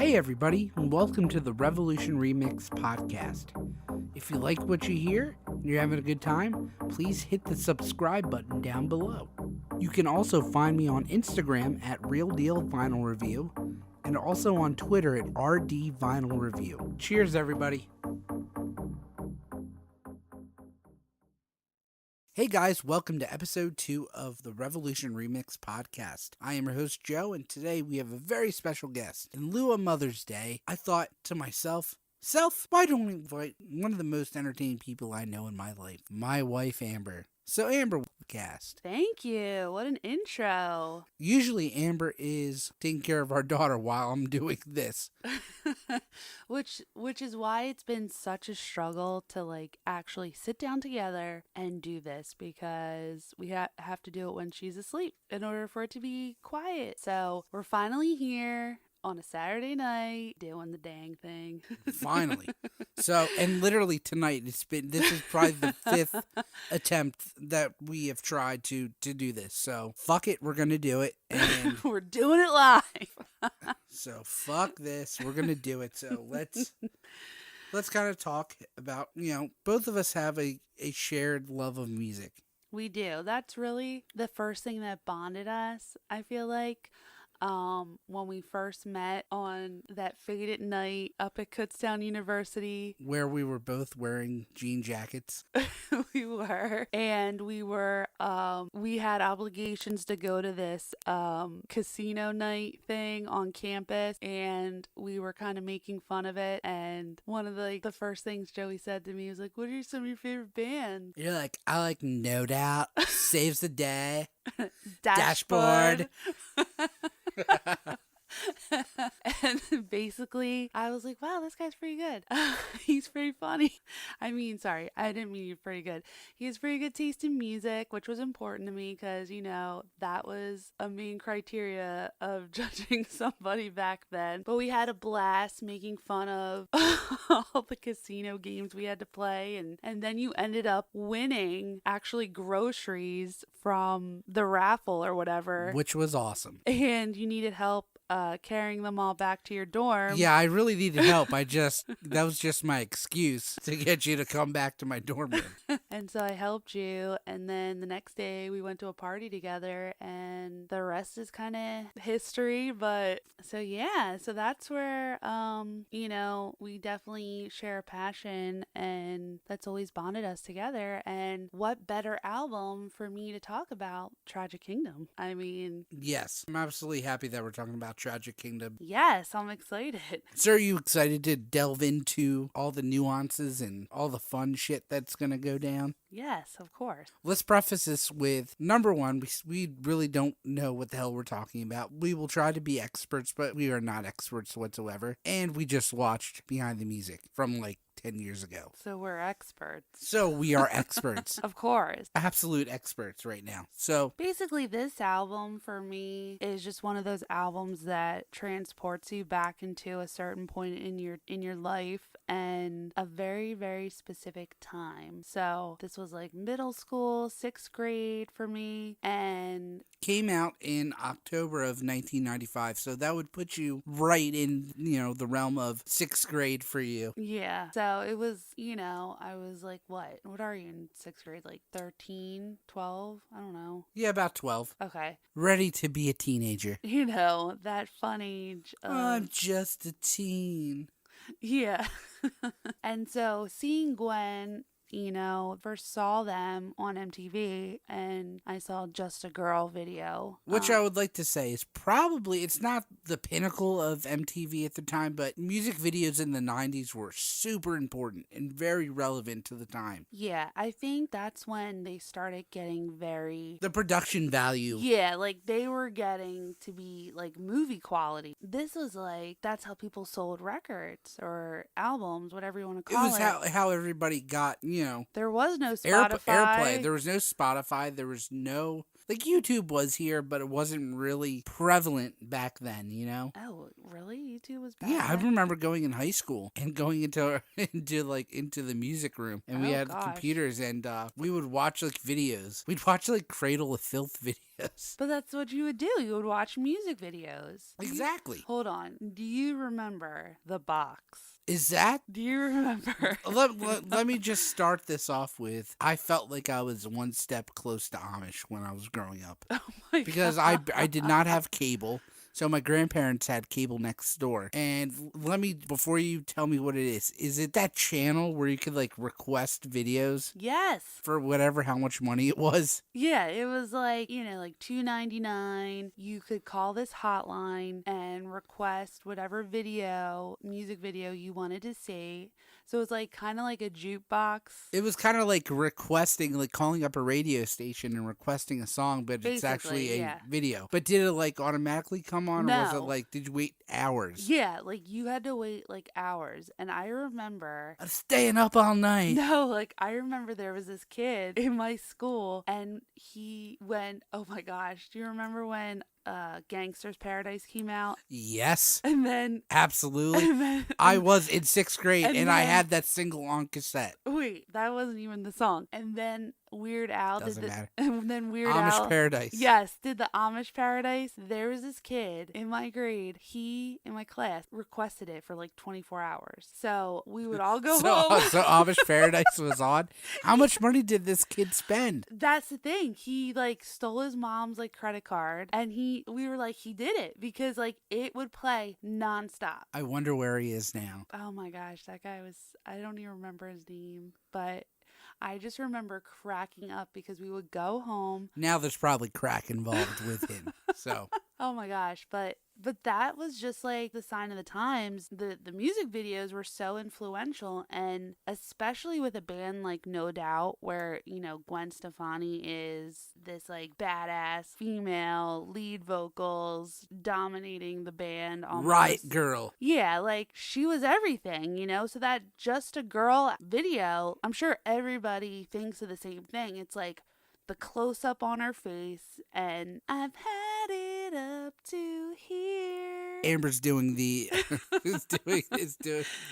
Hey everybody, and welcome to the Revolution Remix podcast. If you like what you hear and you're having a good time, please hit the subscribe button down below. You can also find me on Instagram at Real Deal Vinyl Review and also on Twitter at RD Vinyl Review. Cheers everybody. Hey guys, welcome to episode 2 of the Revolution Remix podcast. I am your host Joe, and today we have a very special guest. In lieu of Mother's Day, I thought to myself, why don't we invite one of the most entertaining people I know in my life, my wife Amber. So Amber, cast. Thank you. What an intro. Usually Amber is taking care of our daughter while I'm doing this. which is why it's been such a struggle to actually sit down together and do this, because we have to do it when she's asleep in order for it to be quiet. So we're finally here on a Saturday night doing the dang thing. Finally. So, and literally tonight, this is probably the 5th attempt that we have tried to do this. So, fuck it, we're going to do it. And we're doing it live. So, fuck this, we're going to do it. So, let's kind of talk about, both of us have a shared love of music. We do. That's really the first thing that bonded us, I feel like. When we first met on that faded night up at Kutztown University. Where we were both wearing jean jackets. We were. And we had obligations to go to this casino night thing on campus, and we were kind of making fun of it. And one of the first things Joey said to me was like, what are some of your favorite bands? You're like, I like No Doubt, Saves the Day, Dashboard. And basically I was like, wow, this guy's pretty good. He's pretty funny. I didn't mean you're pretty good. He has pretty good taste in music, which was important to me because, that was a main criteria of judging somebody back then. But we had a blast making fun of all the casino games we had to play. And then you ended up winning actually groceries from the raffle or whatever. Which was awesome. And you needed help carrying them all back to your dorm. Yeah, I really needed help. That was just my excuse to get you to come back to my dorm room. And so I helped you, and then the next day we went to a party together, and the rest is kind of history. But so that's where we definitely share a passion, and that's always bonded us together. And what better album for me to talk about? Tragic Kingdom. Yes, I'm absolutely happy that we're talking about Tragic Kingdom. Yes, I'm excited. So are you excited to delve into all the nuances and all the fun shit that's going to go down? Yes, of course. Let's preface this with, number one, we really don't know what the hell we're talking about. We will try to be experts, but we are not experts whatsoever. And we just watched Behind the Music from 10 years ago. So we're experts. So we are experts. Of course. Absolute experts right now. So basically this album for me is just one of those albums that transports you back into a certain point in your life and a very, very specific time. So this was middle school, 6th grade for me, and came out in October of 1995. So that would put you right in, the realm of 6th grade for you. Yeah. So it was, I was what are you in 6th grade? 13, 12? I don't know. Yeah, about 12. Okay. Ready to be a teenager. That fun age. I'm just a teen. Yeah. And so seeing Gwen, first saw them on MTV, and I saw Just a Girl video. Which I would like to say is probably, it's not the pinnacle of MTV at the time, but music videos in the 90s were super important and very relevant to the time. Yeah, I think that's when they started getting the production value. Yeah, they were getting to be movie quality. This was that's how people sold records or albums, whatever you want to call it. It was how everybody got, there was no Spotify. Airplay. There was no Spotify. There was no... YouTube was here, but it wasn't really prevalent back then, Oh, really? YouTube was back Yeah, I then? remember going in high school and going into into the music room, and we Oh, had gosh. computers, and we would watch like videos. We'd watch like Cradle of Filth videos. But that's what you would do. You would watch music videos. Exactly. Hold on. Do you remember The Box? Is that? Do you remember? Let me just start this off with, I felt like I was one step close to Amish when I was growing up. Oh my Because God. I did not have cable. So my grandparents had cable next door. And before you tell me what it is it that channel where you could like request videos Yes. for how much money it was? Yeah, it was like, like $2.99. You could call this hotline and request whatever music video you wanted to see. So it was like kind of like a jukebox. It was kind of like requesting, like calling up a radio station and requesting a song, but it's actually Basically, a yeah. video. But did it like automatically come on, or was it No. like, did you wait hours? Yeah, like you had to wait like hours. And I remember I'm staying up all night. No, like I remember there was this kid in my school and he went, oh my gosh, do you remember when Gangster's Paradise came out? Yes. And then Absolutely. and then I was in 6th grade and I then- had that single on cassette. wait, that wasn't even the song. And then Weird Al Doesn't matter. and then Weird Amish Al Paradise. Yes, did the Amish Paradise. There was this kid in my grade. He, in my class, requested it for like 24 hours. So we would all go home. So Amish Paradise was on. How much money did this kid spend? That's the thing. He like stole his mom's like credit card and we were like, he did it because like it would play nonstop. I wonder where he is now. Oh my gosh, that guy I don't even remember his name, but I just remember cracking up because we would go home. Now there's probably crack involved with him. So Oh my gosh, but that was just like the sign of the times. The music videos were so influential, and especially with a band like No Doubt, where Gwen Stefani is this like badass female lead vocals dominating the band almost. right, girl. Yeah, like she was everything, so that Just a Girl video, I'm sure everybody thinks of the same thing. It's like the close up on her face and I've had it up to here. Amber's doing the is doing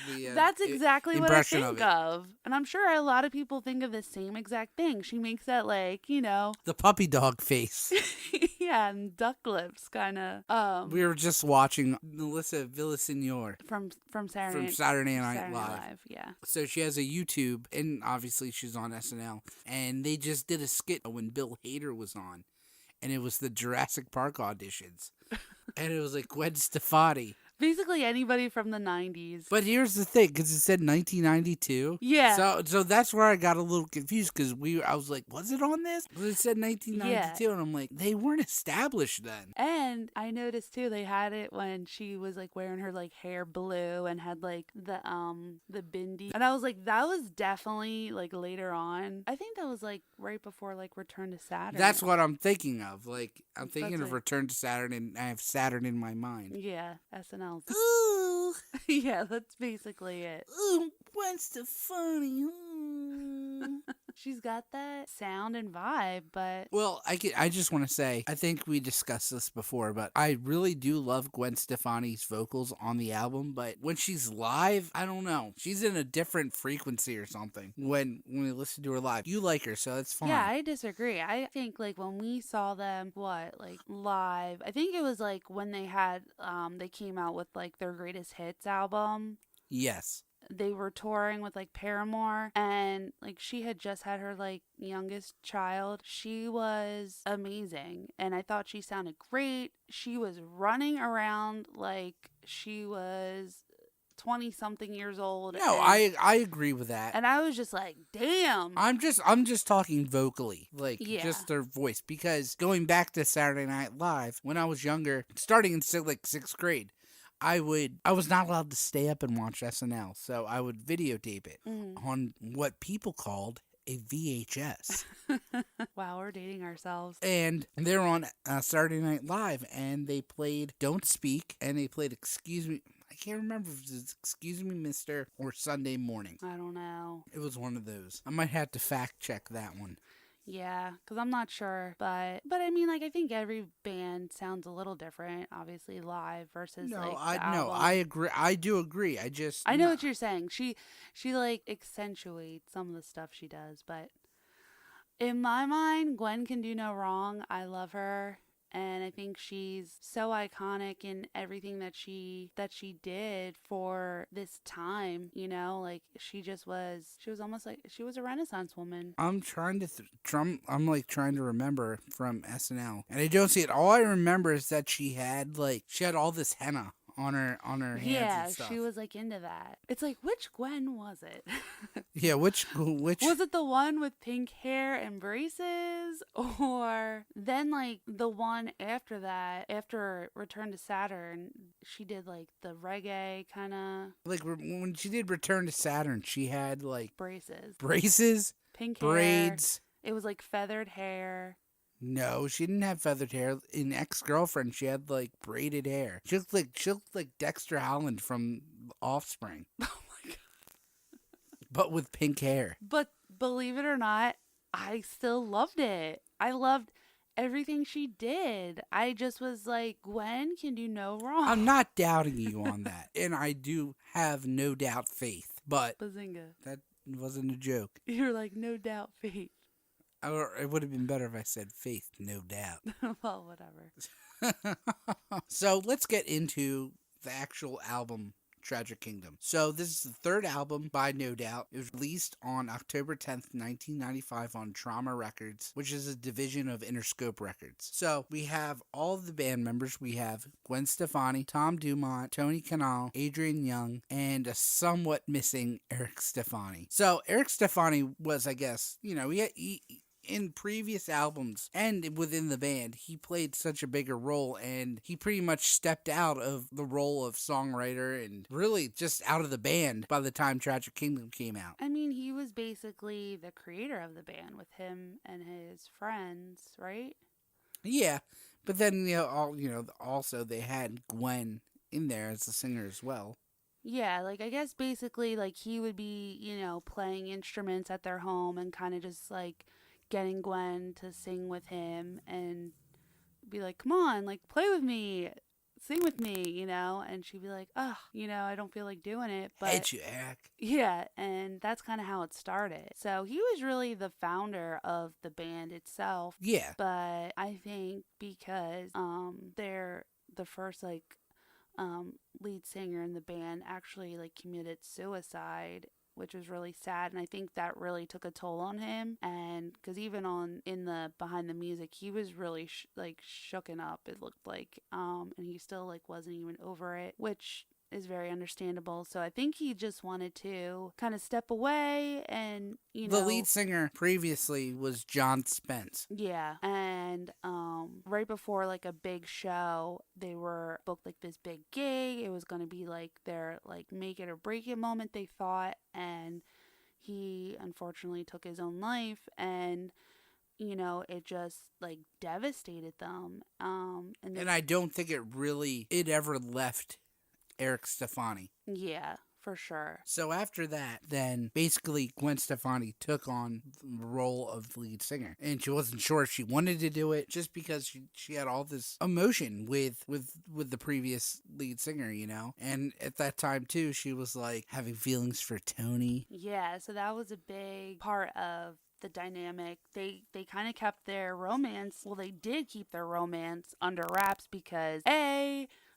the That's exactly what I impression think of it. of. And I'm sure a lot of people think of the same exact thing. She makes that like, The puppy dog face. yeah, and duck lips kind of. We were just watching Melissa Villaseñor From from Saturday Saturday Night Saturday Night Live. Live, yeah. So she has a YouTube, and obviously she's on SNL. And they just did a skit when Bill Hader was on, and it was the Jurassic Park auditions, and it was like Gwen Stefani. Basically anybody from the 90s. But here's the thing, because it said 1992. Yeah. So that's where I got a little confused, because I was like, was it on this? But it said 1992, and I'm like, they weren't established then. And I noticed too, they had it when she was like wearing her like hair blue and had like the bindi. And I was like, that was definitely like later on. I think that was like right before like Return to Saturn. That's what I'm thinking of. Like, I'm thinking That's of it. Return to Saturn, and I have Saturn in my mind. Yeah, SNL. Ooh, Yeah, that's basically it. ooh, Gwen Stefani. Ooh. She's got that sound and vibe, but Well, I just want to say, I think we discussed this before, but I really do love Gwen Stefani's vocals on the album, but when she's live, I don't know. She's in a different frequency or something when we listen to her live. You like her, so that's fine. yeah, I disagree. I think like when we saw them, like live, I think it was like when they had, they came out with like their greatest hits album. Yes. They were touring with like Paramore, and like she had just had her like youngest child. She was amazing, and I thought she sounded great. She was running around like she was 20 something years old. No, and, I agree with that. and I was just like, damn. I'm just talking vocally, like Yeah. just their voice, because going back to Saturday Night Live when I was younger, starting in like 6th grade, I was not allowed to stay up and watch SNL, so I would videotape it on what people called a VHS. Wow, we're dating ourselves. And they're on Saturday Night Live, and they played Don't Speak, and they played Excuse Me. I can't remember if it was Excuse Me, Mister, or Sunday Morning. I don't know. It was one of those. I might have to fact check that one. Yeah, because I'm not sure, but I mean, like, I think every band sounds a little different, obviously live versus No, like the I album. agree. I do agree. I just I know what you're saying. She like accentuates some of the stuff she does, but in my mind, Gwen can do no wrong. I love her. And I think she's so iconic in everything that she did for this time, like she was almost like she was a Renaissance woman. I'm trying to I'm like trying to remember from SNL, and I don't see it. All I remember is that she had all this henna on her hands and Yeah, she stuff. was like into that. It's like, which Gwen was it? Yeah, which Was it the one with pink hair and braces? Or then, like, the one after that, after Return to Saturn, she did, like, the reggae kind of like when she did Return to Saturn, she had like braces. braces, Pink hair. braids. It was, like, feathered hair. No, she didn't have feathered hair. In Ex-Girlfriend, she had like braided hair. She looked like Dexter Holland from Offspring, Oh my God. but with pink hair. But believe it or not, I still loved it. I loved everything she did. I just was like, Gwen can do no wrong. I'm not doubting you on that, and I do have no doubt faith, but Bazinga. that wasn't a joke. You're like, no doubt, Faith. Or it would have been better if I said faith, no doubt. Well, whatever. So let's get into the actual album, Tragic Kingdom. So this is the third album by No Doubt. It was released on October 10th, 1995 on Trauma Records, which is a division of Interscope Records. So we have all of the band members. We have Gwen Stefani, Tom Dumont, Tony Kanal, Adrian Young, and a somewhat missing Eric Stefani. So Eric Stefani was, I guess, he in previous albums and within the band, he played such a bigger role, and he pretty much stepped out of the role of songwriter and really just out of the band by the time Tragic Kingdom came out. I mean, he was basically the creator of the band with him and his friends, right? Yeah, but then also they had Gwen in there as a singer as well. Yeah, like I guess basically like he would be, playing instruments at their home and kind of just like getting Gwen to sing with him and be like, "Come on, like play with me, sing with me," and she'd be like, "Oh, I don't feel like doing it." But Hate you, Eric. yeah, and that's kind of how it started. So he was really the founder of the band itself. Yeah. But I think because they're the first lead singer in the band actually like committed suicide, which was really sad, and I think that really took a toll on him. And because even in the behind the music, he was really shooken up, it looked like, and he still like wasn't even over it, which is very understandable. So I think he just wanted to kind of step away and, The lead singer previously was John Spence. Yeah. And right before like a big show, they were booked like this big gig. It was going to be like their like make it or break it moment, they thought. And he unfortunately took his own life, and it just like devastated them. And I don't think it ever left Eric Stefani. Yeah, for sure. So after that, then basically Gwen Stefani took on the role of the lead singer, and she wasn't sure if she wanted to do it just because she had all this emotion with the previous lead singer, and at that time too, she was like having feelings for Tony. Yeah, so that was a big part of the dynamic. They kind of kept their romance. Well, they did keep their romance under wraps because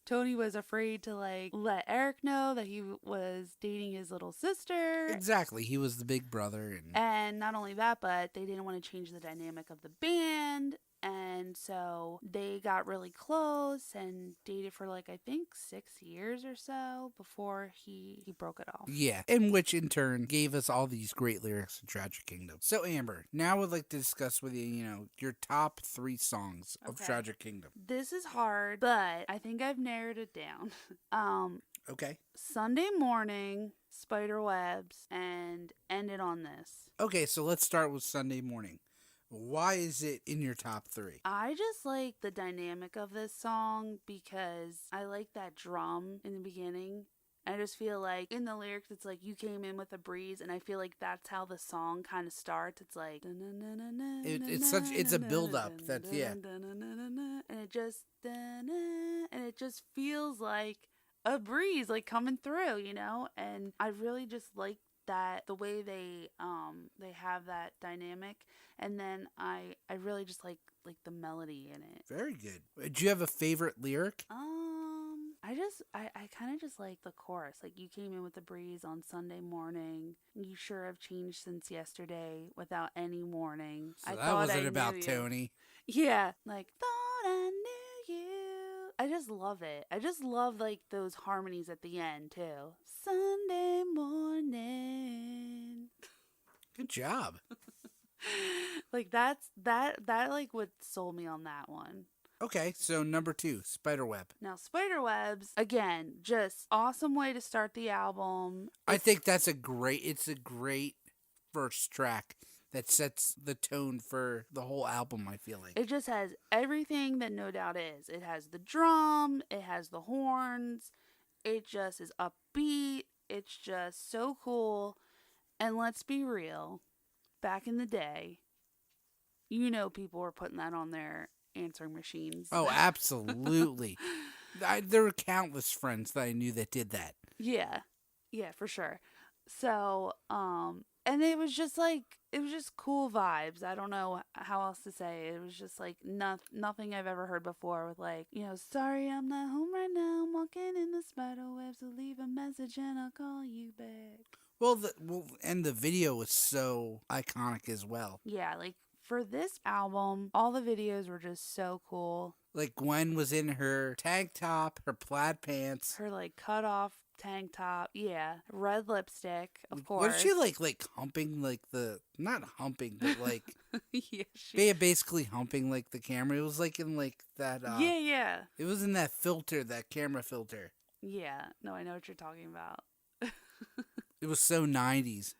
Tony was afraid to like let Eric know that he was dating his little sister. Exactly. He was the big brother. And not only that, but they didn't want to change the dynamic of the band. And so they got really close and dated for like, I think 6 years or so before he broke it off. Yeah, and which in turn gave us all these great lyrics in Tragic Kingdom. So Amber, now I would like to discuss with you, your top 3 songs of Tragic Kingdom. This is hard, but I think I've narrowed it down. Okay. Sunday Morning, Spiderwebs, and End It On This. Okay, so let's start with Sunday Morning. Why is it in your top 3? I just like the dynamic of this song because I like that drum in the beginning. And I just feel like in the lyrics, it's like you came in with a breeze, and I feel like that's how the song kind of starts. It's like it's a build up. That's yeah. And it just feels like a breeze, like coming through, you know. And I really just like that the way they have that dynamic, and then I really just like the melody in it. Very good. Do you have a favorite lyric? I kind of just like the chorus. Like, you came in with the breeze on Sunday morning. You sure have changed since yesterday without any warning. So that wasn't about Tony. Yeah, like, thought I knew you. I just love it. I just love, like, those harmonies at the end, too. Sunday morning. Good job. Like, that like what sold me on that one. Okay, so number 2, Spiderweb. Now, Spiderwebs, again, just awesome way to start the album. I think it's a great first track that sets the tone for the whole album, I feel like. It just has everything that No Doubt is. It has the drum, it has the horns, it just is upbeat, it's just so cool. And let's be real, back in the day, people were putting that on their answering machines. Oh, absolutely. There were countless friends that I knew that did that. Yeah, for sure. So, and it was just cool vibes. I don't know how else to say it. It was just like nothing I've ever heard before with like, sorry I'm not home right now. I'm walking in the spider web, so leave a message and I'll call you back. And the video was so iconic as well. Yeah, like for this album, all the videos were just so cool. Like Gwen was in her tank top, her plaid pants, her like cut off tank top, yeah, red lipstick, of course. Was she like humping like not humping, but like yeah, basically humping like the camera? It was like in like that. Yeah. It was in that filter, that camera filter. Yeah, no, I know what you're talking about. It was so 90s.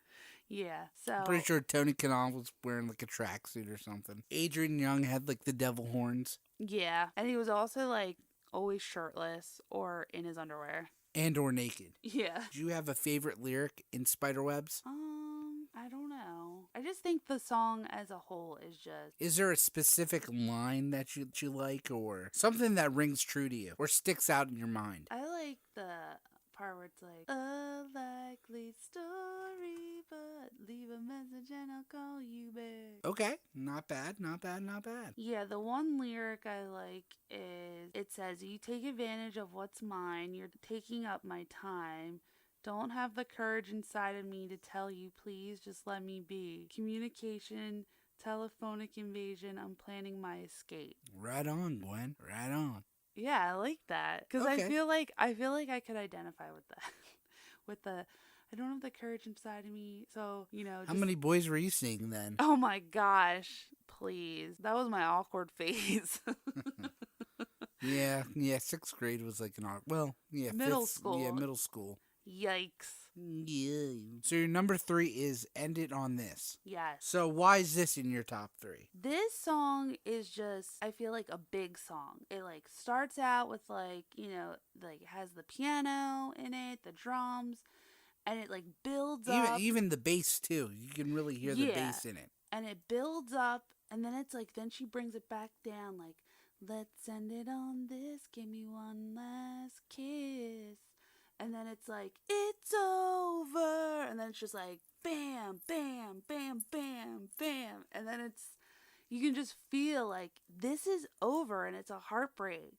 Yeah, so I'm pretty sure Tony Kanal was wearing like a tracksuit or something. Adrian Young had like the devil horns. Yeah, and he was also like always shirtless or in his underwear. And or naked. Yeah. Do you have a favorite lyric in Spiderwebs? I don't know. I just think the song as a whole is just... Is there a specific line that you like, or something that rings true to you or sticks out in your mind? I like the part where it's like, a likely story, but leave a message and I'll call you back. Okay, not bad. Yeah, the one lyric I like is, it says, you take advantage of what's mine, you're taking up my time. Don't have the courage inside of me to tell you, please just let me be. Communication, telephonic invasion, I'm planning my escape. Right on, Gwen. Right on. Yeah, I like that. Because okay. I feel like I could identify with that. With the, I don't have the courage inside of me. So, How many boys were you seeing then? Oh my gosh. Please. That was my awkward phase. Yeah. 6th grade was like middle school. Yeah, middle school. Yikes. Yeah. So your number 3 is End It On This. Yes. So why is this in your top 3? This song is just, I feel like, a big song. It like starts out with like, like it has the piano in it, the drums, and it like builds up. Even the bass too. You can really hear the bass in it. And it builds up, and then it's like, then she brings it back down like, let's end it on this, give me one last kiss. And then it's like, it's over. And then it's just like, bam, bam, bam, bam, bam. And then you can just feel like this is over and it's a heartbreak,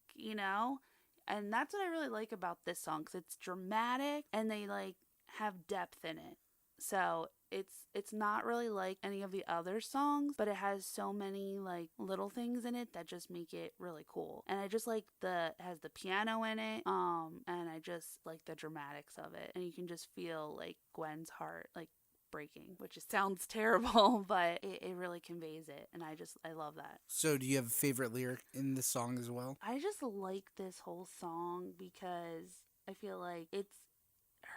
And that's what I really like about this song, because it's dramatic and they like have depth in it. So it's not really like any of the other songs, but it has so many like little things in it that just make it really cool. And I just like it has the piano in it, and I just like the dramatics of it. And you can just feel like Gwen's heart like breaking, which sounds terrible, but it really conveys it, and I love that. So do you have a favorite lyric in this song as well? I just like this whole song because I feel like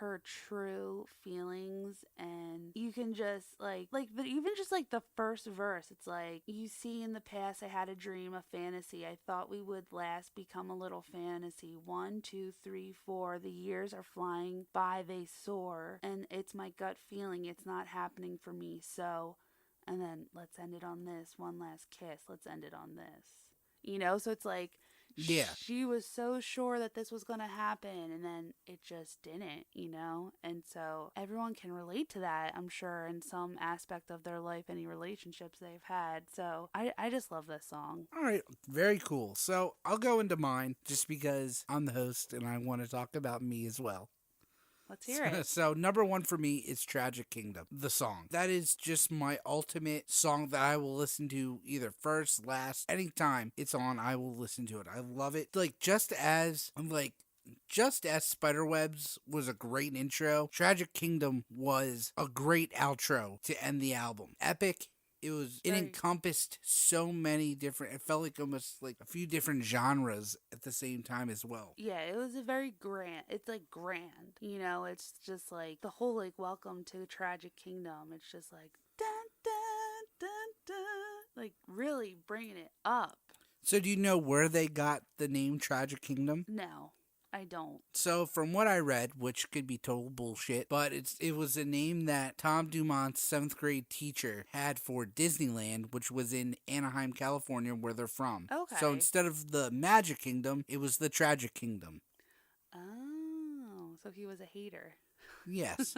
her true feelings, and you can just but even just like the first verse, it's like, you see, in the past I had a dream, a fantasy, I thought we would last, become a little fantasy, 1, 2, 3, 4, the years are flying by, they soar, and it's my gut feeling, it's not happening for me, so, and then let's end it on this, one last kiss, let's end it on this, so it's like, Yeah. she was so sure that this was going to happen, and then it just didn't. And so everyone can relate to that, I'm sure, in some aspect of their life, any relationships they've had. So I just love this song. All right, very cool. So I'll go into mine just because I'm the host and I want to talk about me as well. Let's hear it. So number one for me is Tragic Kingdom, the song. That is just my ultimate song that I will listen to either first, last, anytime it's on, I will listen to it. I love it. Just as Spiderwebs was a great intro, Tragic Kingdom was a great outro to end the album. Epic. It encompassed so many different, it felt like almost like a few different genres at the same time as well. Yeah, it was a very grand, it's like grand, it's just like the whole like welcome to the Tragic Kingdom. It's just like dun dun dun dun, like really bringing it up. So do you know where they got the name Tragic Kingdom? No, I don't. So from what I read, which could be total bullshit, but it was a name that Tom Dumont's 7th grade teacher had for Disneyland, which was in Anaheim, California, where they're from. Okay. So instead of the Magic Kingdom, it was the Tragic Kingdom. Oh, so he was a hater. Yes.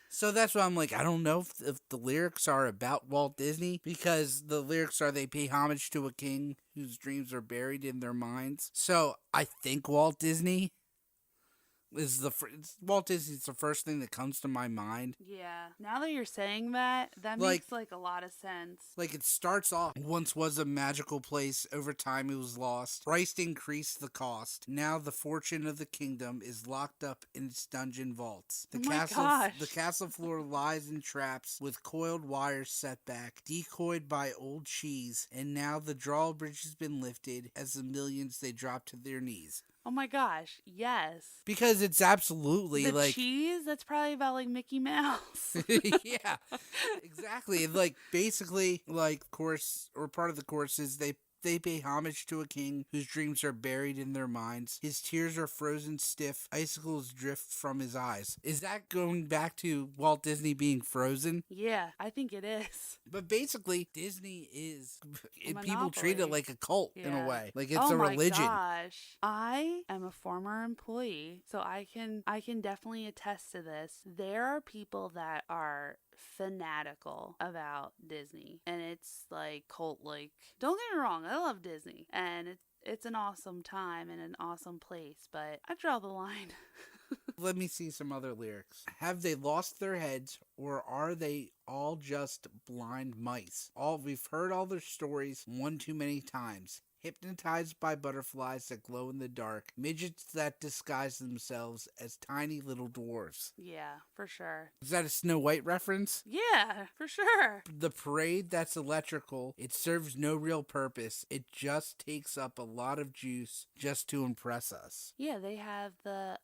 So that's why I'm like, I don't know if the lyrics are about Walt Disney, because the lyrics are they pay homage to a king whose dreams are buried in their minds. So I think Walt Disney is Walt Disney's the first thing that comes to my mind. Yeah. Now that you're saying that makes like a lot of sense. Like it starts off, once was a magical place, over time it was lost. Christ increased the cost. Now the fortune of the kingdom is locked up in its dungeon vaults. The castle floor lies in traps with coiled wires set back, decoyed by old cheese, and now the drawbridge has been lifted as the millions they drop to their knees. Oh my gosh, yes. Because it's absolutely the cheese, that's probably about like Mickey Mouse. Yeah, exactly. Basically, course, or part of the course is they pay homage to a king whose dreams are buried in their minds. His tears are frozen stiff. Icicles drift from his eyes. Is that going back to Walt Disney being frozen? Yeah, I think it is. But basically, Disney is... people treat it like a cult in a way. Like it's a religion. Oh my gosh. I am a former employee, so I can definitely attest to this. There are people that are fanatical about Disney, and it's like cult-like. Don't get me wrong, I love Disney, and it's an awesome time and an awesome place, but I draw the line. Let me see some other lyrics. Have they lost their heads, or are they all just blind mice? We've heard all their stories one too many times. Hypnotized by butterflies that glow in the dark, midgets that disguise themselves as tiny little dwarves. Yeah, for sure. Is that a Snow White reference? Yeah, for sure. The parade that's electrical, it serves no real purpose. It just takes up a lot of juice just to impress us. Yeah, they have the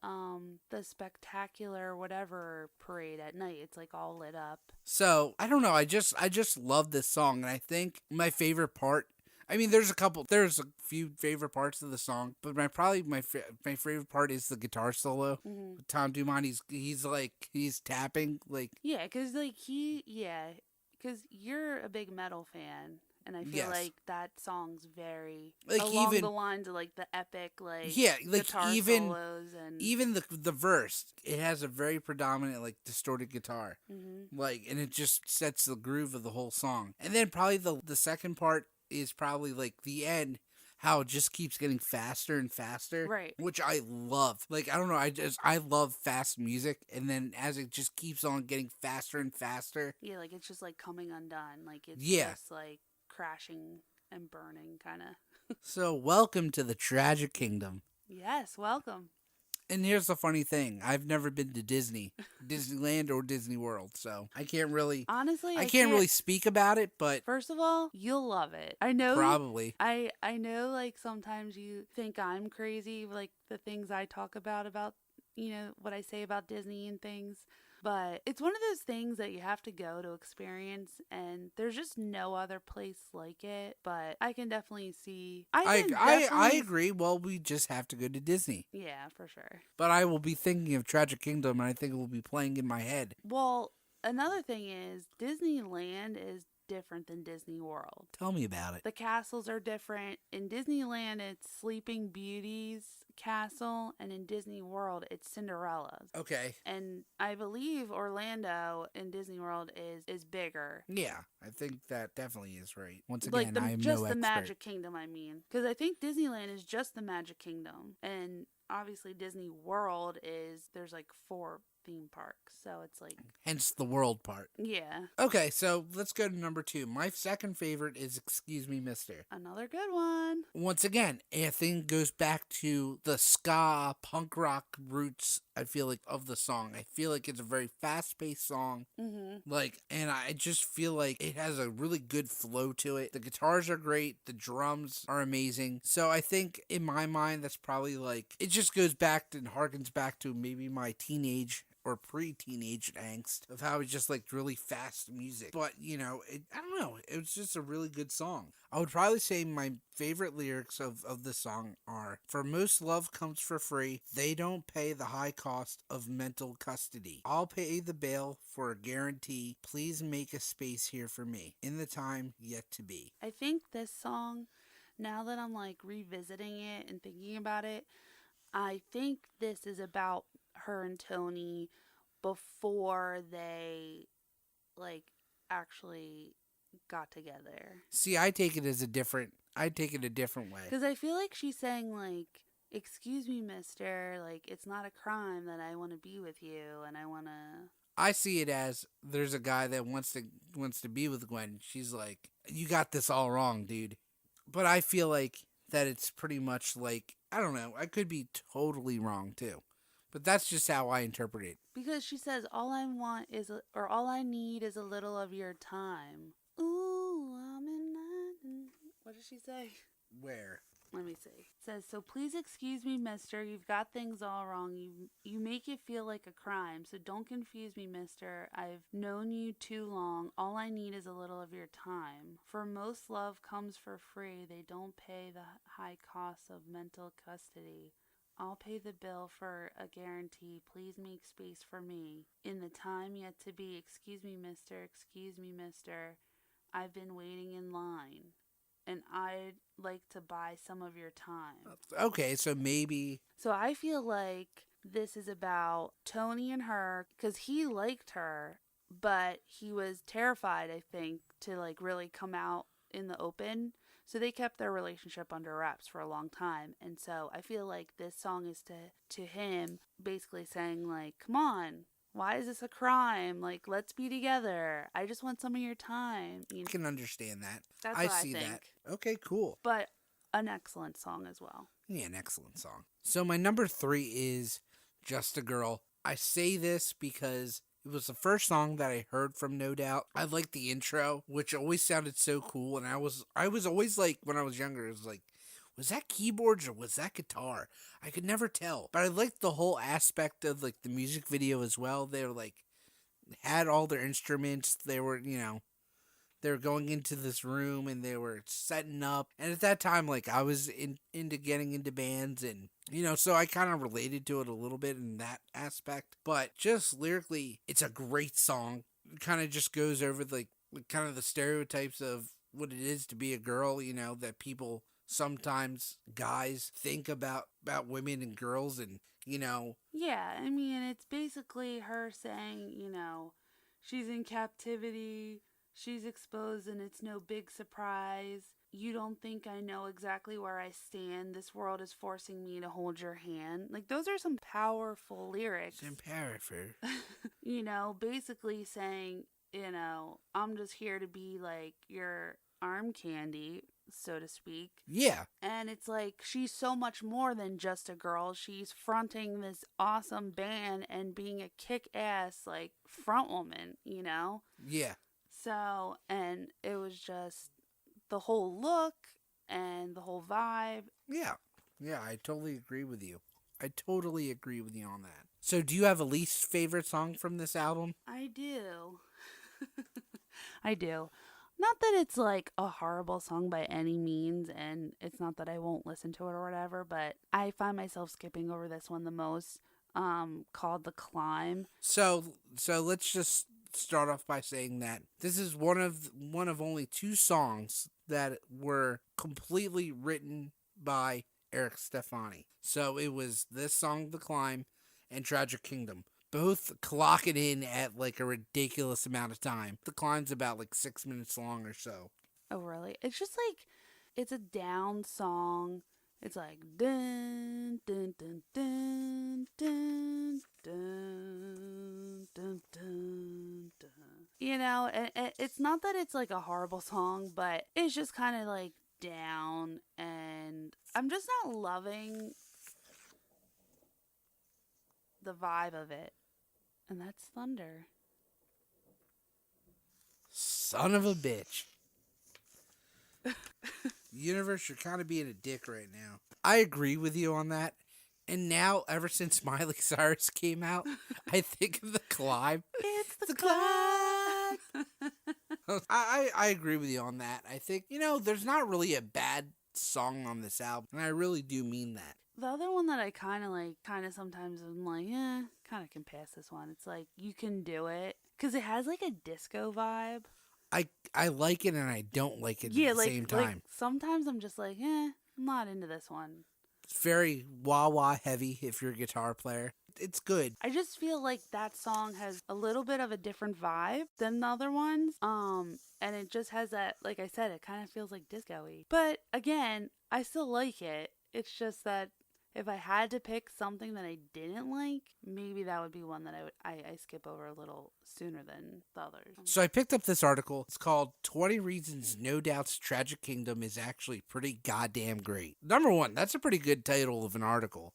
spectacular whatever parade at night. It's like all lit up. So, I don't know, I just love this song, and I think my favorite part, I mean, there's a few favorite parts of the song, but my favorite part is the guitar solo. Mm-hmm. Tom Dumont, he's tapping, Yeah, because you're a big metal fan, and I feel like that song's very along the lines of like the epic guitar solos, and even the verse, it has a very predominant distorted guitar, and it just sets the groove of the whole song. And then probably the second part is probably the end, how it just keeps getting faster and faster, right? Which I love. I don't know, I love fast music, and then as it just keeps on getting faster and faster, it's just coming undone, it's just crashing and burning, kind of. So welcome to the Tragic Kingdom. Yes, welcome. And here's the funny thing. I've never been to Disneyland or Disney World, so I can't really... Honestly, I can't really speak about it, but... First of all, you'll love it. I know... Probably. I know, sometimes you think I'm crazy, the things I talk about what I say about Disney and things. But it's one of those things that you have to go to experience, and there's just no other place like it. But I can definitely see. I agree. Well, we just have to go to Disney. Yeah, for sure. But I will be thinking of Tragic Kingdom, and I think it will be playing in my head. Well, another thing is Disneyland is different than Disney World. Tell me about it. The castles are different. In Disneyland, it's Sleeping Beauty's castle, and in Disney World, it's Cinderella's. Okay. And I believe Orlando in Disney World is bigger. Yeah, I think that definitely is right. Once Like again, I am just no the expert. Magic Kingdom, I mean. Because I think Disneyland is just the Magic Kingdom. And obviously Disney World there's like 4 theme parks. So it's like... Hence the world part. Yeah. Okay, so let's go to number 2. My second favorite is Excuse Me, Mister. Another good one. Once again, I think goes back to the ska, punk rock roots, I feel like, of the song. I feel like it's a very fast-paced song. Mm-hmm. And I just feel like it has a really good flow to it. The guitars are great. The drums are amazing. So I think, in my mind, that's probably like... It just goes back and harkens back to maybe my teenage or pre-teenage angst of how it just liked really fast music. But, I don't know. It was just a really good song. I would probably say my favorite lyrics of the song are, "For most love comes for free. They don't pay the high cost of mental custody. I'll pay the bail for a guarantee. Please make a space here for me in the time yet to be." I think this song, now that I'm like revisiting it and thinking about it, I think this is about her and Tony before they like actually got together. See, I take it a different way. Because I feel like she's saying like, "Excuse me, mister, like it's not a crime that I want to be with you and I want to..." I see it as there's a guy that wants to be with Gwen. She's like, "You got this all wrong, dude." But I feel like that it's pretty much like, I don't know, I could be totally wrong too. But that's just how I interpret it. Because she says, all I need is a little of your time. Ooh, I'm in London. What does she say? Where? Let me see. It says, "So please excuse me, mister. You've got things all wrong. You make it feel like a crime. So don't confuse me, mister. I've known you too long. All I need is a little of your time. For most love comes for free. They don't pay the high cost of mental custody. I'll pay the bill for a guarantee. Please make space for me in the time yet to be. Excuse me, mister. Excuse me, mister. I've been waiting in line. And I'd like to buy some of your time." Okay, so maybe... So I feel like this is about Tony and her, because he liked her, but he was terrified, I think, to like really come out in the open. So they kept their relationship under wraps for a long time. And so I feel like this song is to him basically saying like, "Come on. Why is this a crime? Like, let's be together. I just want some of your time." I can understand that. That's I what see I think. that. Okay, cool. But an excellent song as well. Yeah, an excellent song. So my number 3 is Just a Girl. I say this because it was the first song that I heard from No Doubt. I liked the intro, which always sounded so cool. And I was always like, when I was younger, it was like, was that keyboards or was that guitar? I could never tell. But I liked the whole aspect of like the music video as well. They were like, had all their instruments. They were, they were going into this room and they were setting up. And at that time, like I was into getting into bands and, so I kind of related to it a little bit in that aspect. But just lyrically, it's a great song. It kind of just goes over like kind of the stereotypes of what it is to be a girl, that people... Sometimes guys think about women and girls and, Yeah, I mean, it's basically her saying, she's in captivity, she's exposed, and it's no big surprise. You don't think I know exactly where I stand. This world is forcing me to hold your hand. Like, those are some powerful lyrics. Some powerful. Basically saying, I'm just here to be like your arm candy, so to speak. Yeah. And it's like she's so much more than just a girl. She's fronting this awesome band and being a kick-ass like front woman, Yeah. So, and it was just the whole look and the whole vibe. Yeah. Yeah, I totally agree with you. I totally agree with you on that. So do you have a least favorite song from this album? I do. I do. Not that it's like a horrible song by any means, and it's not that I won't listen to it or whatever, but I find myself skipping over this one the most, called The Climb. So let's just start off by saying that this is one of only two songs that were completely written by Eric Stefani. So it was this song, The Climb, and Tragic Kingdom. Both clocking in at like a ridiculous amount of time. The Climb's about like 6 minutes long or so. Oh, really? It's just like, it's a down song. It's like, dun, dun, dun, dun, dun, dun, dun, dun, dun. You know, and it's not that it's like a horrible song, but it's just kind of like down, and I'm just not loving the vibe of it. And that's Thunder. Son of a bitch. Universe, you're kind of being a dick right now. I agree with you on that. And now, ever since Miley Cyrus came out, I think of The Climb. It's the climb. I agree with you on that. I think, there's not really a bad song on this album. And I really do mean that. The other one that I kind of sometimes I'm like, kind of can pass this one. It's like, You Can Do It. Because it has like a disco vibe. I like it and I don't like it at the same time. Like sometimes I'm just like, I'm not into this one. It's very wah-wah heavy if you're a guitar player. It's good. I just feel like that song has a little bit of a different vibe than the other ones. And it just has that, like I said, it kind of feels like disco-y. But again, I still like it. It's just that if I had to pick something that I didn't like, maybe that would be one that I skip over a little sooner than the others. So I picked up this article. It's called 20 Reasons No Doubt's Tragic Kingdom is Actually Pretty Goddamn Great. Number one, that's a pretty good title of an article.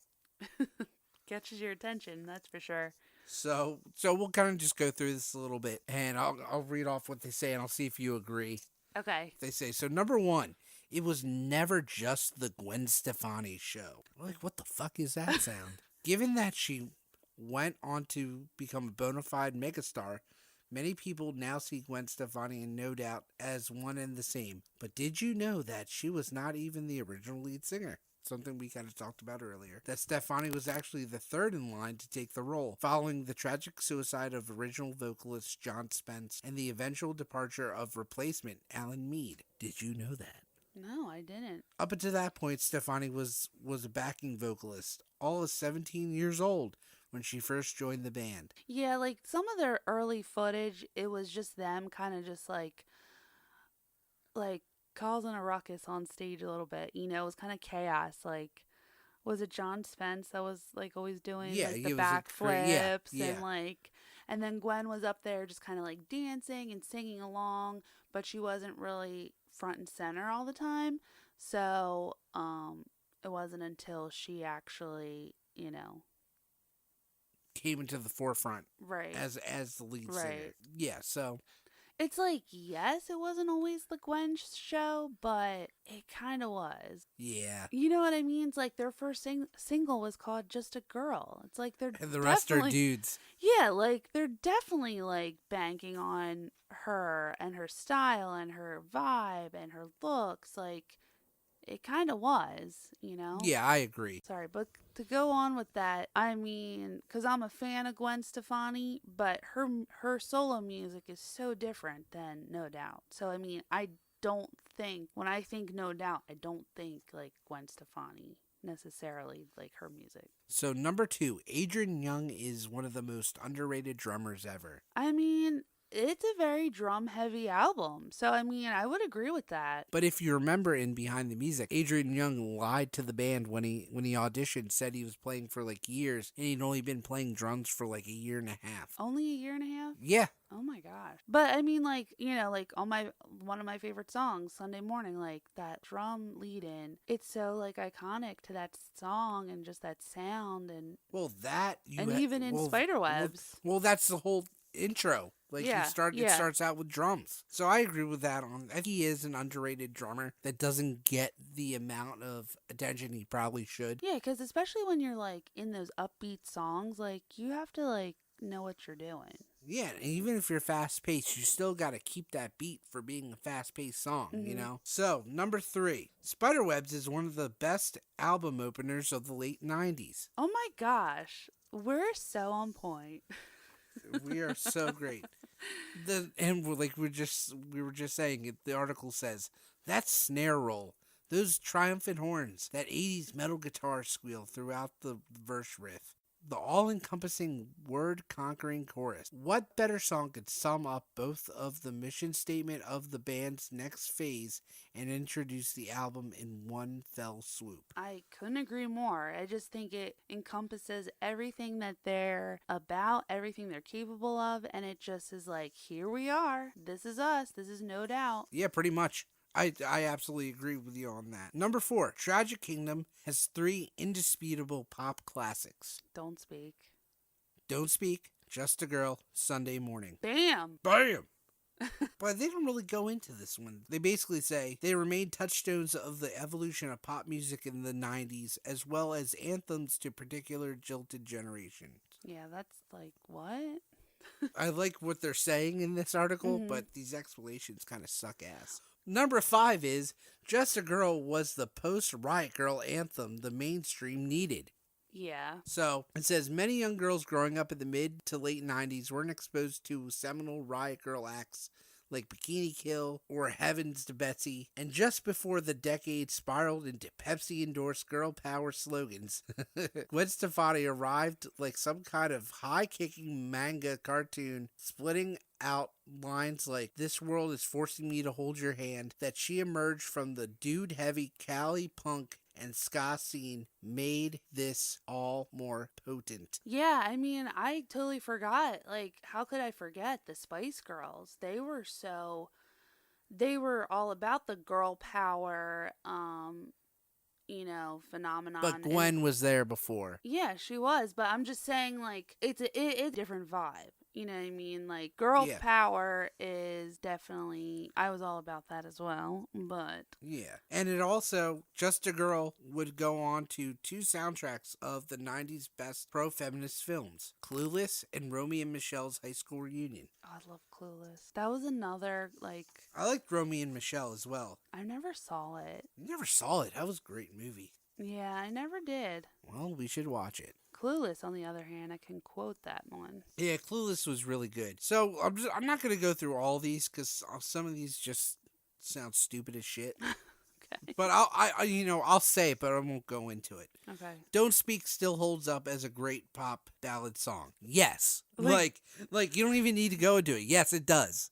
Catches your attention, that's for sure. So we'll kind of just go through this a little bit, and I'll read off what they say, and I'll see if you agree. Okay. They say, so number one, it was never just the Gwen Stefani show. Like, what the fuck is that sound? Given that she went on to become a bona fide megastar, many people now see Gwen Stefani and No Doubt as one and the same. But did you know that she was not even the original lead singer? Something we kind of talked about earlier. That Stefani was actually the third in line to take the role, following the tragic suicide of original vocalist John Spence and the eventual departure of replacement Alan Mead. Did you know that? No, I didn't. Up until that point, Stefani was a backing vocalist, all of 17 years old when she first joined the band. Yeah, like some of their early footage, it was just them kind of just like causing a ruckus on stage a little bit. You know, it was kind of chaos. Like, was it John Spence that was like always doing like the backflips and then Gwen was up there just kind of like dancing and singing along, but she wasn't really front and center all the time. So it wasn't until she actually, came into the forefront, right, as the lead singer. Right. Yeah, so it's like, yes, it wasn't always the Gwen show, but it kind of was. Yeah. You know what I mean? It's like their first single was called Just a Girl. It's like they're and the rest are dudes. Yeah, like they're definitely like banking on her and her style and her vibe and her looks. Like it kind of was, Yeah, I agree. Sorry, but to go on with that, I mean, because I'm a fan of Gwen Stefani, but her solo music is so different than No Doubt. So, I mean, when I think No Doubt, I don't think like Gwen Stefani necessarily, like her music. So, number two, Adrian Young is one of the most underrated drummers ever. I mean, it's a very drum-heavy album. So, I mean, I would agree with that. But if you remember in Behind the Music, Adrian Young lied to the band when he auditioned, said he was playing for like years, and he'd only been playing drums for like a year and a half. Only a year and a half? Yeah. Oh my gosh. But I mean, like, like on one of my favorite songs, Sunday Morning, like that drum lead in, it's so like iconic to that song and just that sound and well, that even in Spiderwebs. Well, that's the whole intro. Like Yeah, it yeah. starts out with drums. So I agree with that. I think he is an underrated drummer that doesn't get the amount of attention he probably should. Yeah, because especially when you're like in those upbeat songs, like you have to like know what you're doing. Yeah, and even if you're fast paced, you still got to keep that beat for being a fast paced song, you Hmm. know? So, number 3, Spiderwebs is one of the best album openers of the late 90s. Oh my gosh, we're so on point. We are so great. We were just saying it, the article says that snare roll, those triumphant horns, that 80s metal guitar squeal throughout the verse riff, the all-encompassing word-conquering chorus. What better song could sum up both of the mission statement of the band's next phase and introduce the album in one fell swoop? I couldn't agree more. I just think it encompasses everything that they're about, everything they're capable of, and it just is like, here we are. This is us. This is No Doubt. Yeah, pretty much. I absolutely agree with you on that. Number 4, Tragic Kingdom has 3 indisputable pop classics. Don't speak. Don't Speak, Just a Girl, Sunday Morning. Bam! Bam! But they don't really go into this one. They basically say they remain touchstones of the evolution of pop music in the 90s, as well as anthems to particular jilted generations. Yeah, that's like, what? I like what they're saying in this article, Mhm. but these explanations kind of suck ass. Number 5 is Just a Girl was the post-Riot Girl anthem the mainstream needed. Yeah. So it says many young girls growing up in the mid to late 90s weren't exposed to seminal Riot Girl acts like Bikini Kill or Heavens to Betsy, and just before the decade spiraled into Pepsi-endorsed girl power slogans, Gwen Stefani arrived like some kind of high-kicking manga cartoon, splitting out lines like "This world is forcing me to hold your hand," that she emerged from the dude-heavy Cali punk and ska scene made this all more potent. Yeah, I mean, I totally forgot. Like, how could I forget the Spice Girls? They were all about the girl power, phenomenon. But Gwen was there before. Yeah, she was, but I'm just saying, like, it's a different vibe. You know what I mean? Like, girl power is definitely, I was all about that as well, but. Yeah. And it also, Just a Girl would go on to 2 soundtracks of the 90s best pro-feminist films, Clueless and Romy and Michelle's High School Reunion. Oh, I love Clueless. That was another, like. I liked Romy and Michelle as well. I never saw it. You never saw it. That was a great movie. Yeah, I never did. Well, we should watch it. Clueless, on the other hand, I can quote that one. Yeah, Clueless was really good. So I'm not going to go through all these because some of these just sound stupid as shit. Okay. But I'll say it, but I won't go into it. Okay. Don't Speak still holds up as a great pop ballad song. Yes. Like you don't even need to go into it. Yes, it does.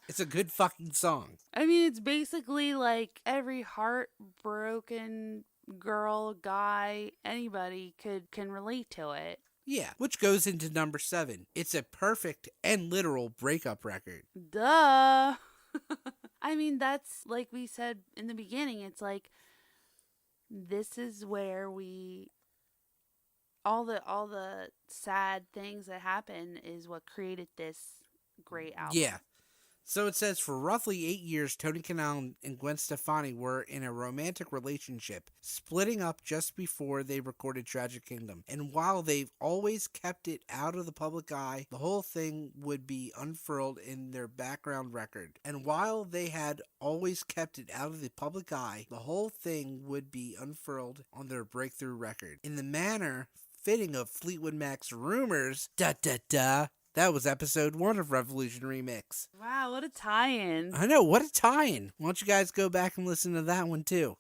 It's a good fucking song. I mean, it's basically like every heartbroken girl, guy, anybody can relate to it. Yeah, which goes into number 7. It's a perfect and literal breakup record. Duh. I mean, that's like we said in the beginning. It's like this is where all the sad things that happen is what created this great album. Yeah. So it says for roughly 8 years, Tony Kanal and Gwen Stefani were in a romantic relationship, splitting up just before they recorded Tragic Kingdom. And while they've always kept it out of the public eye, the whole thing would be unfurled in their background record. And while they had always kept it out of the public eye, the whole thing would be unfurled on their breakthrough record. In the manner fitting of Fleetwood Mac's Rumors, that was episode 1 of Revolution Remix. Wow, what a tie-in. I know, what a tie-in. Why don't you guys go back and listen to that one too?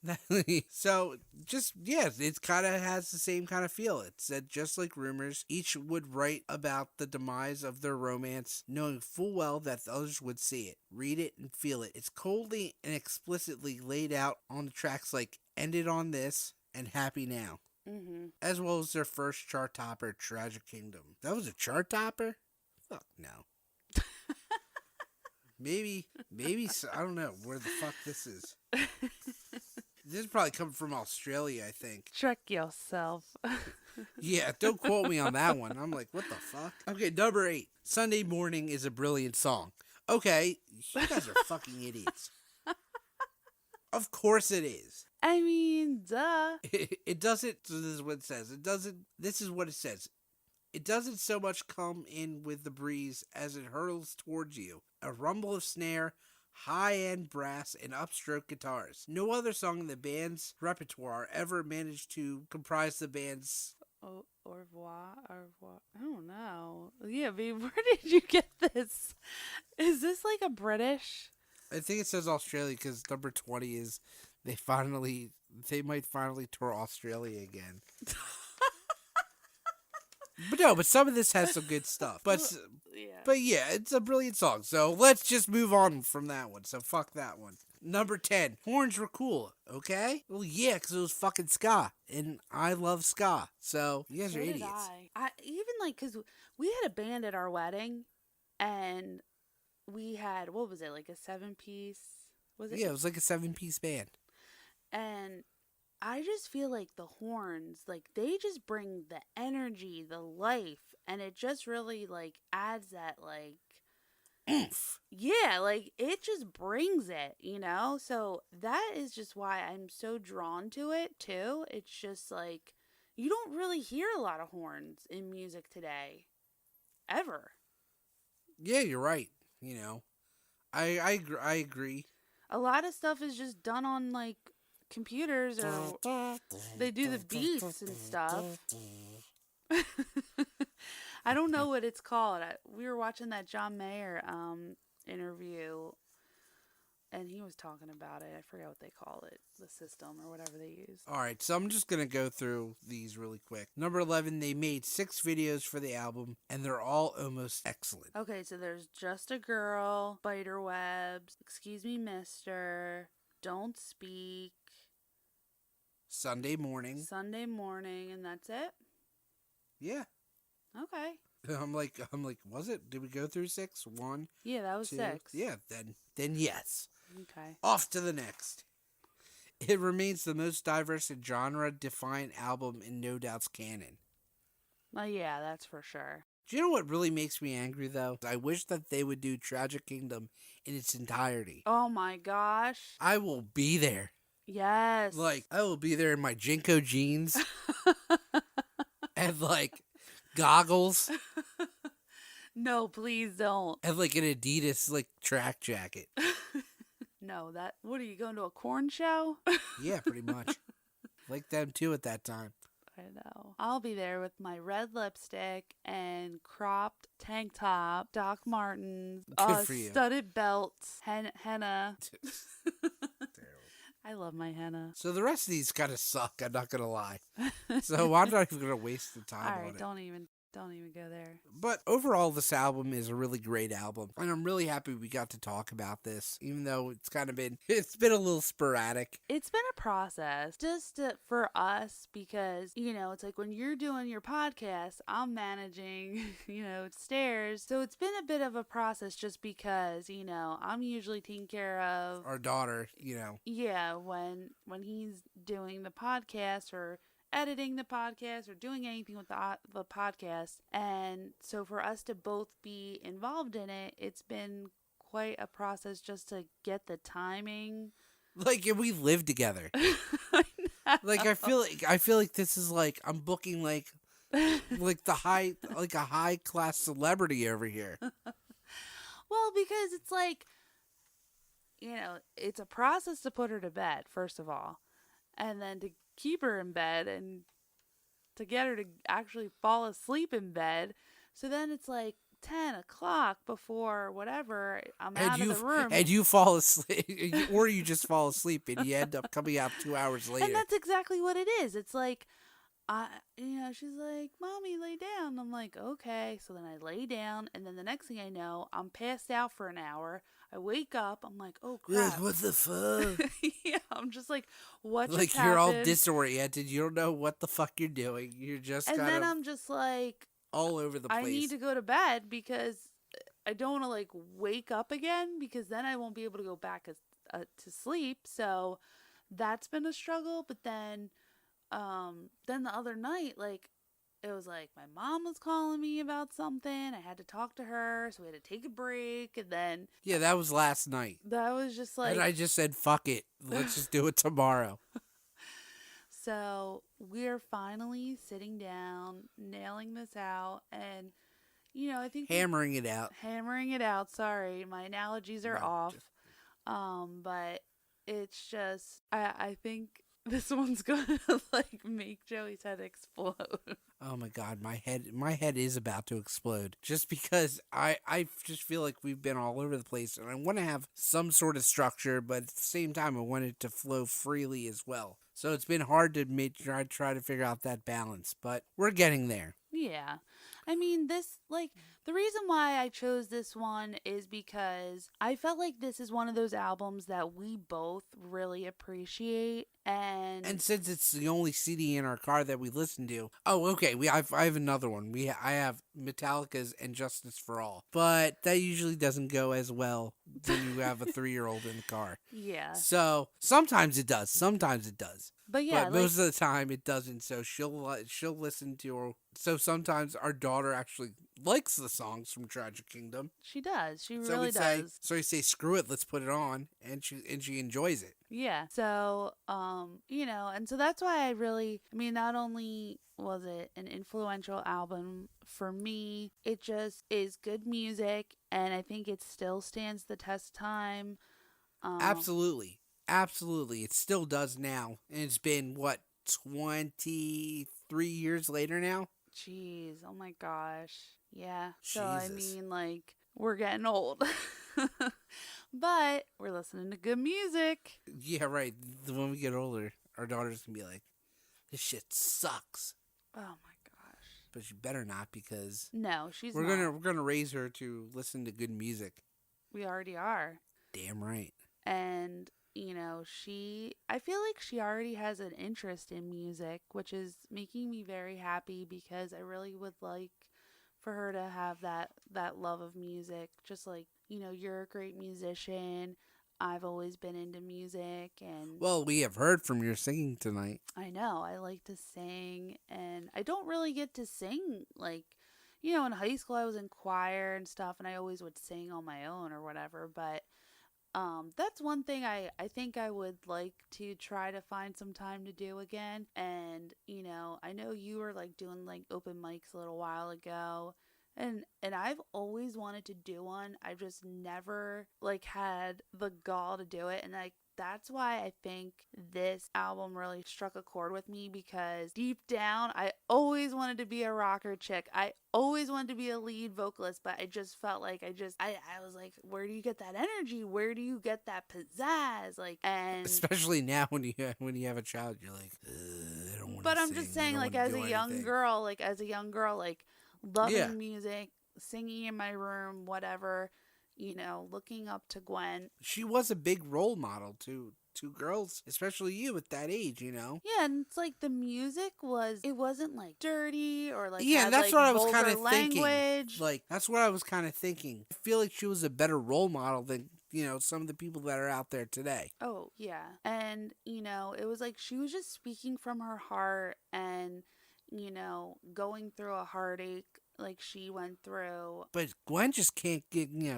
So, it kind of has the same kind of feel. It said, just like Rumors, each would write about the demise of their romance, knowing full well that the others would see it, read it, and feel it. It's coldly and explicitly laid out on the tracks like Ended on This and Happy Now. Mm-hmm. As well as their first chart topper, Tragic Kingdom. That was a chart topper? Fuck no. maybe, I don't know where the fuck this is. This is probably coming from Australia, I think. Check yourself. Yeah, don't quote me on that one. I'm like, what the fuck? Okay, number 8. Sunday Morning is a brilliant song. Okay, you guys are fucking idiots. Of course it is. I mean, duh. It doesn't, so this is what it says. This is what it says. It doesn't so much come in with the breeze as it hurtles towards you. A rumble of snare, high-end brass, and upstroke guitars. No other song in the band's repertoire ever managed to comprise the band's... Oh, au revoir, au revoir. I don't know. Yeah, babe, where did you get this? Is this like a British? I think it says Australia because number 20 is they might finally tour Australia again. But some of this has some good stuff. But yeah, it's a brilliant song. So let's just move on from that one. So fuck that one. Number 10, horns were cool. Okay? Well, yeah, because it was fucking ska. And I love ska. So you guys are idiots. I even like, because we had a band at our wedding and we had, what was it, like a 7-piece? Was it? Yeah, it was like a 7-piece band. And I just feel like the horns, like they just bring the energy, the life, and it just really like adds that like oomph. Yeah, like it just brings it, you know? So that is just why I'm so drawn to it too. It's just like you don't really hear a lot of horns in music today. Ever. Yeah, you're right. You know. I agree. A lot of stuff is just done on like computers or they do the beats and stuff. I don't know what it's called. We were watching that John Mayer interview and he was talking about it. I forget what they call it, the system or whatever they use. All right, so I'm just going to go through these really quick. Number 11, they made 6 videos for the album and they're all almost excellent. Okay, so there's Just a Girl, Spiderwebs, Excuse Me Mister, Don't Speak, Sunday Morning, and that's it? Yeah. Okay. I'm like, was it? Did we go through 6? 1. Yeah, that was 2. 6. Yeah, then yes. Okay. Off to the next. It remains the most diverse and genre-defined album in No Doubt's canon. Well, yeah, that's for sure. Do you know what really makes me angry, though? I wish that they would do Tragic Kingdom in its entirety. Oh my gosh. I will be there. Yes. Like, I will be there in my Jinko jeans and, like, goggles. No, please don't. And, like, an Adidas, like, track jacket. No, what are you, going to a corn show? Yeah, pretty much. Like them, too, at that time. I know. I'll be there with my red lipstick and cropped tank top, Doc Martens, Good for you. studded belts, henna. I love my henna. So the rest of these kind of suck, I'm not going to lie. So I'm not even going to waste the time All right, on it. don't even go there. But overall, this album is a really great album. And I'm really happy we got to talk about this, even though it's been a little sporadic. It's been a process just for us because, you know, it's like when you're doing your podcast, I'm managing, you know, stairs. So it's been a bit of a process just because, you know, I'm usually taking care of Our daughter, you know. Yeah, when he's doing the podcast or editing the podcast or doing anything with the podcast. And so for us to both be involved in it, it's been quite a process just to get the timing. Like, and we live together. Like, I feel like this is like I'm booking like a high class celebrity over here. Well, because it's like, you know, it's a process to put her to bed, first of all, and then to keep her in bed and to get her to actually fall asleep in bed. So then it's like 10 o'clock before whatever I'm out of the room. And you fall asleep, or you just fall asleep and you end up coming out 2 hours later. And that's exactly what it is. It's like, she's like, Mommy, lay down. I'm like, okay. So then I lay down, and then the next thing I know, I'm passed out for an hour. I wake up. I'm like, oh crap. Like, what the fuck? Yeah, I'm just like, what just like happened? you're all disoriented. You don't know what the fuck you're doing. You're just and then I'm just like, all over the place. I need to go to bed because I don't want to like wake up again because then I won't be able to go back to sleep. So that's been a struggle. But then the other night, like it was like my mom was calling me about something. I had to talk to her, so we had to take a break. And then Yeah, that was last night. that was just And like, I just said, fuck it. Let's just do it tomorrow. so we're finally sitting down, nailing this out. And, I think Hammering it out. hammering it out. Sorry, my analogies are No, off. just- But it's just, I think this one's gonna like make Joey's head explode. Oh my god, my head is about to explode. Just because I just feel like we've been all over the place, and I want to have some sort of structure, but at the same time I want it to flow freely as well. So it's been hard to try to figure out that balance, but we're getting there. Yeah. I mean, the reason why I chose this one is because I felt like this is one of those albums that we both really appreciate. And since it's the only CD in our car that we listen to, oh, okay, I have another one. I have Metallica's and Justice for All, but that usually doesn't go as well when you have a 3-year-old in the car. Yeah. So sometimes it does, sometimes it does, But yeah, but most of the time it doesn't. So she'll listen to her. So sometimes our daughter actually likes the songs from Tragic Kingdom. she does. She So really does. we say, screw it, let's put it on, and she enjoys it. Yeah. So, and so that's why not only was it an influential album for me, it just is good music, and I think it still stands the test of time. Absolutely. Absolutely. It still does now. And it's been, 23 years later now? Jeez. Oh my gosh. Yeah. So, Jesus. we're getting old. But we're listening to good music. Yeah, right. When we get older, our daughter's going to be like, this shit sucks. Oh my gosh. But she better not, because No, she's we're not. we're gonna raise her to listen to good music. We already are. Damn right. And I feel like she already has an interest in music, which is making me very happy, because I really would like for her to have that love of music. Just like, you're a great musician. I've always been into music, and Well, we have heard from your singing tonight. I know I like to sing, and I don't really get to sing in high school I was in choir and stuff, and I always would sing on my own or whatever. But that's one thing I think I would like to try to find some time to do again. And, I know you were doing open mics a little while ago, and I've always wanted to do one. I've just never had the gall to do it. And that's why I think this album really struck a chord with me, because deep down, I always wanted to be a rocker chick. I always wanted to be a lead vocalist, but I just felt like I was like, where do you get that energy? Where do you get that pizzazz? And especially now when you have a child, you're like, I don't want to. But I'm just saying, as a young girl, loving music, singing in my room, whatever. Looking up to Gwen. She was a big role model to girls, especially you at that age, Yeah, and it's the music wasn't dirty or yeah, that's what I was kind of language. thinking. That's what I was kind of thinking. I feel like she was a better role model than some of the people that are out there today. Oh yeah, and it was she was just speaking from her heart, and going through a heartache she went through. But Gwen just can't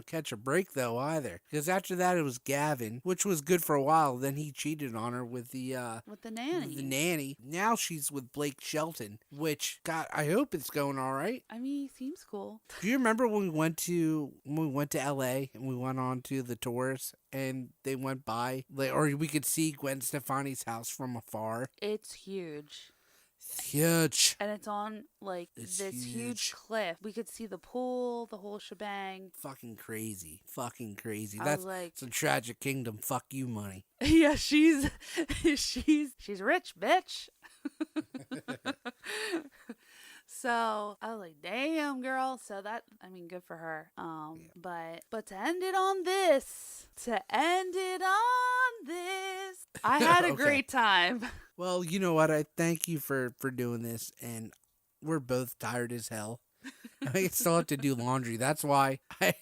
catch a break though either, because after that it was Gavin, which was good for a while. Then he cheated on her with the nanny. The nanny. Now she's with Blake Shelton, which I hope it's going all right. I mean, he seems cool. Do you remember when we went to LA and we went on to the tours and they went by, or we could see Gwen Stefani's house from afar? It's huge. Huge. And it's on this huge cliff. We could see the pool, the whole shebang. Fucking crazy. That's it's a Tragic Kingdom. Fuck you money. Yeah, she's rich, bitch. So I was like, damn, girl. So good for her. Yeah. But to end it on this, I had a great time. Well, you know what? I thank you for doing this, and we're both tired as hell. I still have to do laundry. That's why I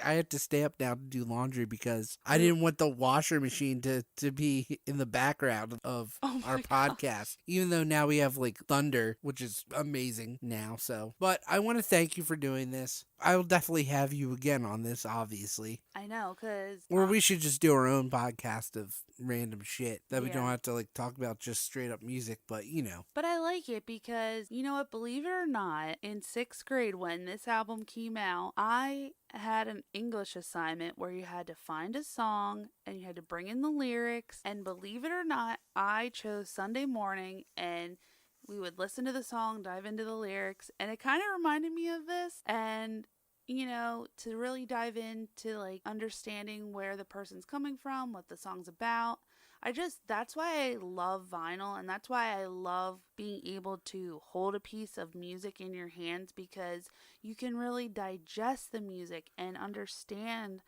had to stay up now to do laundry because I didn't want the washer machine to be in the background of Oh our my podcast. Even though now we have like thunder, which is amazing now. So, but I want to thank you for doing this. I will definitely have you again on this, obviously. I know, cause Or we should just do our own podcast of random shit that we don't yeah. have to like talk about just straight up music, but you know. But I like it because, you know what, believe it or not, in sixth grade when this album came out, I had an English assignment where you had to find a song and you had to bring in the lyrics. And believe it or not, I chose Sunday morning and we would listen to the song, dive into the lyrics, and it kind of reminded me of this. And you know, to really dive into like understanding where the person's coming from, what the song's about. That's why I love vinyl and that's why I love being able to hold a piece of music in your hands because you can really digest the music and understand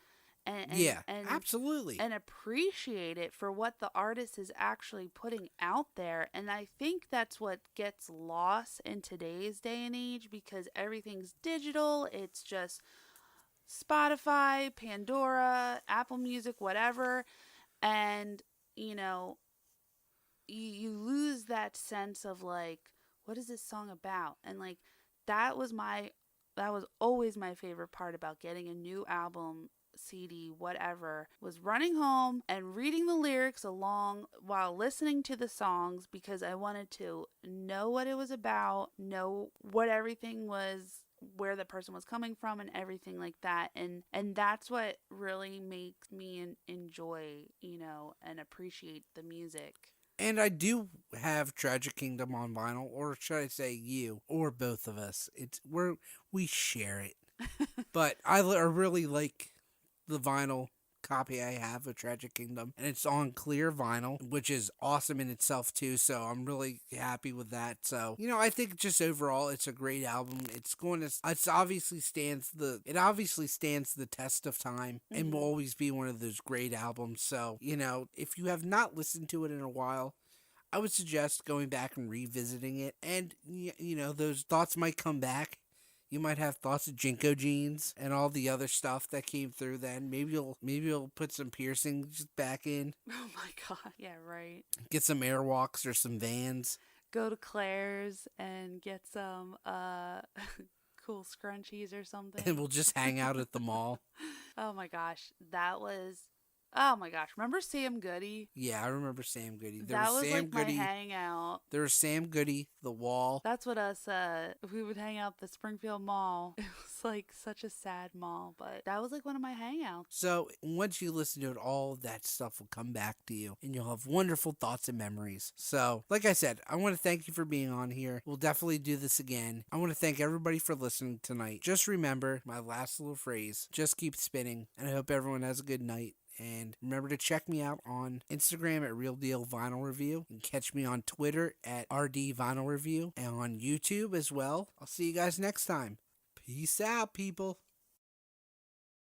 and Yeah, and absolutely. and appreciate it for what the artist is actually putting out there. And I think that's what gets lost in today's day and age because everything's digital. It's just Spotify, Pandora, Apple Music, whatever. And, you know, you lose that sense of like, what is this song about? And like, that was my, that was always my favorite part about getting a new album CD, whatever, was running home and reading the lyrics along while listening to the songs because I wanted to know what it was about, know what everything was, where the person was coming from and everything like that. And that's what really makes me enjoy, you know, and appreciate the music. And I do have Tragic Kingdom on vinyl, or should I say you, or both of us. We share it. But I really like the vinyl copy I have of Tragic Kingdom, and it's on clear vinyl, which is awesome in itself too. So I'm really happy with that. So you know, I think just overall, it's a great album. It obviously stands the test of time, and will always be one of those great albums. So you know, if you have not listened to it in a while, I would suggest going back and revisiting it, and you know, those thoughts might come back. You might have thoughts of Jinko jeans and all the other stuff that came through then. Maybe you'll put some piercings back in. Oh my god. Yeah, right. Get some Airwalks or some Vans. Go to Claire's and get some cool scrunchies or something. And we'll just hang out at the mall. Oh my gosh, oh my gosh, remember Sam Goody? Yeah, I remember Sam Goody. That was like my hangout. There was Sam Goody, The Wall. That's what we would hang out at the Springfield Mall. It was like such a sad mall, but that was like one of my hangouts. So once you listen to it, all of that stuff will come back to you and you'll have wonderful thoughts and memories. So like I said, I want to thank you for being on here. We'll definitely do this again. I want to thank everybody for listening tonight. Just remember my last little phrase, just keep spinning. And I hope everyone has a good night. And remember to check me out on Instagram at Real Deal Vinyl Review. And catch me on Twitter at RD Vinyl Review. And on YouTube as well. I'll see you guys next time. Peace out, people.